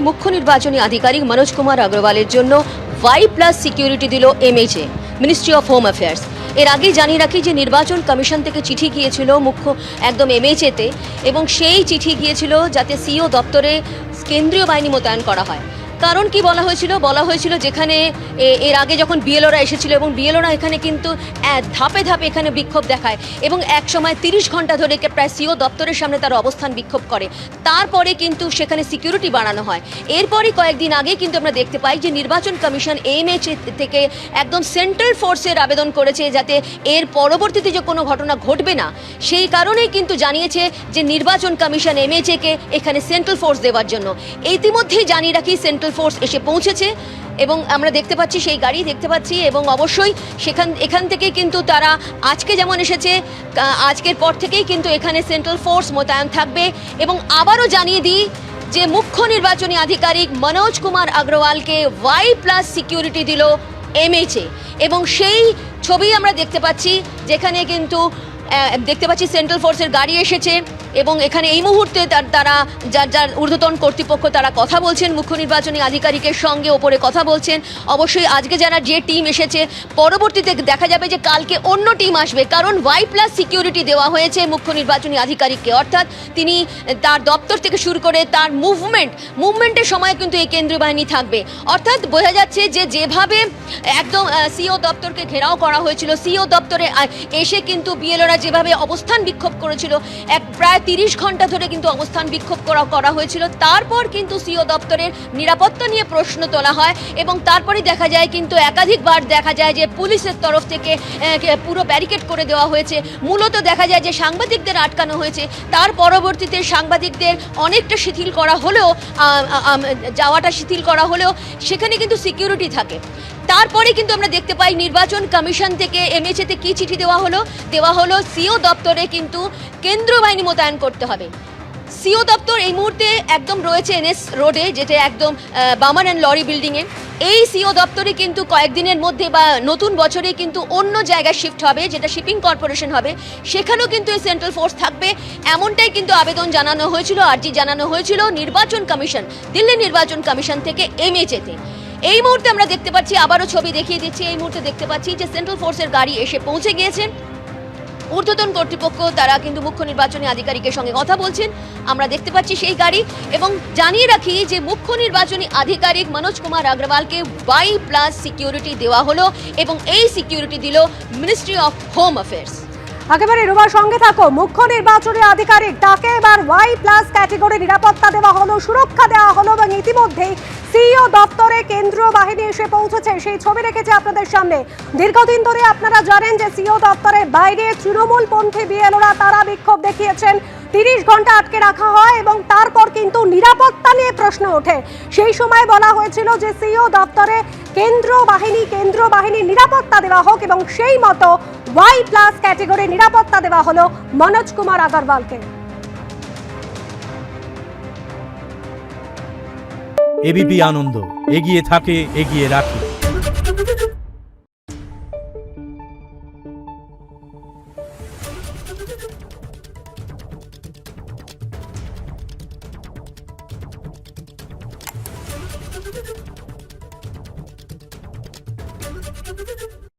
মুখ্য নির্বাচনী আধিকারিক মনোজ কুমার अग्रवाल জন্য Y+ সিকিউরিটি দিল MHA, ministry of home affairs. এর আগে জানিয়ে রাখি যে নির্বাচন কমিশন থেকে চিঠি গিয়েছিল মুখ্য একদম MHA-তে, এবং সেই চিঠি গিয়েছিল যাতে সিও দপ্তরে কেন্দ্রীয় বাহিনী মোতায়েন করা হয়। কারণ কি বলা হয়েছিল যেখানে এর আগে যখন বিএলওরা এসেছিল এবং বিএলওরা এখানে কিন্তু ধাপে ধাপে এখানে বিক্ষোভ দেখায় এবং এক সময় 30 ঘন্টা ধরে প্রায় সিও দপ্তরের সামনে তারা অবস্থান বিক্ষোভ করে। তারপরে কিন্তু সেখানে সিকিউরিটি বাড়ানো হয়। এরপরই কয়েকদিন আগে কিন্তু আমরা দেখতে পাই যে নির্বাচন কমিশন MHA থেকে একদম সেন্ট্রাল ফোর্সের আবেদন করেছে যাতে এর পরবর্তীতে যে কোনো ঘটনা ঘটবে না, সেই কারণেই কিন্তু জানিয়েছে যে নির্বাচন কমিশন MHA-কে এখানে সেন্ট্রাল ফোর্স দেওয়ার জন্য। ইতিমধ্যেই জানিয়ে রাখি সেন্ট্রাল ফোর্স এসে পৌঁছেছে এবং আমরা দেখতে পাচ্ছি সেই গাড়ি দেখতে পাচ্ছি, এবং অবশ্যই এখান থেকেই কিন্তু তারা আজকে যেমন এসেছে, আজকের পর থেকেই কিন্তু এখানে সেন্ট্রাল ফোর্স মোতায়েন থাকবে। এবং আবারও জানিয়ে দিই যে মুখ্য নির্বাচনী আধিকারিক মনোজ কুমার अग्रवालকে Y+ সিকিউরিটি দিল MHA, এবং সেই ছবি আমরা দেখতে পাচ্ছি যেখানে কিন্তু দেখতে পাচ্ছি সেন্ট্রাল ফোর্সের গাড়ি এসেছে এবং এখানে এই মুহূর্তে তারা যার ঊর্ধ্বতন কর্তৃপক্ষ তারা কথা বলছেন মুখ্য নির্বাচনী আধিকারিকের সঙ্গে, ওপরে কথা বলছেন। অবশ্যই আজকে যে টিম এসেছে, পরবর্তীতে দেখা যাবে যে কালকে অন্য টিম আসবে, কারণ Y+ সিকিউরিটি দেওয়া হয়েছে মুখ্য নির্বাচনী আধিকারিককে। অর্থাৎ তিনি তার দপ্তর থেকে শুরু করে তার মুভমেন্টের সময় কিন্তু এই কেন্দ্রীয় বাহিনী থাকবে। অর্থাৎ বোঝা যাচ্ছে যে যেভাবে একদম সিও দপ্তরকে ঘেরাও করা হয়েছিল, সিও দপ্তরে এসে কিন্তু বিএলওরা যেভাবে অবস্থান বিক্ষোভ করেছিল, প্রায় 30 ঘন্টা ধরে কিন্তু অবস্থান বিক্ষোভ করা হয়েছিল। তারপর কিন্তু সিও দপ্তরের নিরাপত্তা নিয়ে প্রশ্ন তোলা হয় এবং তারপরে দেখা যায় কিন্তু একাধিকবার দেখা যায় যে পুলিশের তরফ থেকে পুরো ব্যারিকেড করে দেওয়া হয়েছে। মূলত দেখা যায় যে সাংবাদিকদের আটকানো হয়েছে। তার পরবর্তীতে সাংবাদিকদের অনেকটা শিথিল করা হলেও, যাওয়াটা শিথিল করা হলেও সেখানে কিন্তু সিকিউরিটি থাকে। তারপরে কিন্তু আমরা দেখতে পাই নির্বাচন কমিশন থেকে MHA-তে কি চিঠি দেওয়া হলো সিও দপ্তরে কিন্তু কেন্দ্রীয় বাহিনী মোতায়েন করতে হবে। সিও দপ্তর এই মুহূর্তে একদম রয়েছে NS রোডে, যেটা একদম বামান অ্যান্ড লরি বিল্ডিংয়ে। এই সিও দপ্তরে কিন্তু কয়েকদিনের মধ্যে বা নতুন বছরে কিন্তু অন্য জায়গায় শিফট হবে, যেটা শিপিং কর্পোরেশন হবে। সেখানেও কিন্তু এই সেন্ট্রাল ফোর্স থাকবে, এমনটাই কিন্তু আবেদন জানানো হয়েছিল, আর্জি জানানো হয়েছিল নির্বাচন কমিশন, দিল্লি নির্বাচন কমিশন থেকে MHA-তে। এই মুহূর্তে আমরা দেখতে পাচ্ছি, আবারও ছবি দেখিয়ে দিচ্ছি, এই মুহূর্তে দেখতে পাচ্ছি যে সেন্ট্রাল ফোর্সের গাড়ি এসে পৌঁছে গিয়েছেন। ঊর্ধ্বতন কর্তৃপক্ষ তারা কিন্তু মুখ্য নির্বাচনী আধিকারিকের সঙ্গে কথা বলছেন, আমরা দেখতে পাচ্ছি সেই গাড়ি। এবং জানিয়ে রাখি যে মুখ্য নির্বাচনী আধিকারিক মনোজ কুমার अग्रवालকে Y+ সিকিউরিটি দেওয়া হলো এবং এই সিকিউরিটি দিল মিনিস্ট্রি অফ হোম অ্যাফেয়ার্স। একেবারে রুমার সঙ্গে থাকো। মুখ্য নির্বাচনী আধিকারিক তাকে এবার Y+ ক্যাটেগরি নিরাপত্তা দেওয়া হলো, সুরক্ষা দেওয়া হলো, এবং ইতিমধ্যেই সিইও দপ্তরে কেন্দ্রীয় বাহিনী এসে পৌঁছেছে। সেই ছবি রেখেছে আপনাদের সামনে। দীর্ঘদিন ধরে আপনারা জানেন যে সিইও দপ্তরের বাইরে তৃণমূলপন্থী বিএলওরা তারা বিক্ষোভ দেখিয়েছেন, 30 ঘন্টা আটকে রাখা হয় এবং তারপর কিন্তু নিরাপত্তা নিয়ে প্রশ্ন ওঠে। সেই সময় বলা হয়েছিল যে সিইও দপ্তরে কেন্দ্রীয় বাহিনী নিরাপত্তা দেওয়া হোক, এবং সেই মতো Y+ ক্যাটেগরি নিরাপত্তা দেওয়া হলো মনোজ কুমার अग्रवालকে। এবিপি আনন্দ, এগিয়ে থাকে, এগিয়ে রাখে।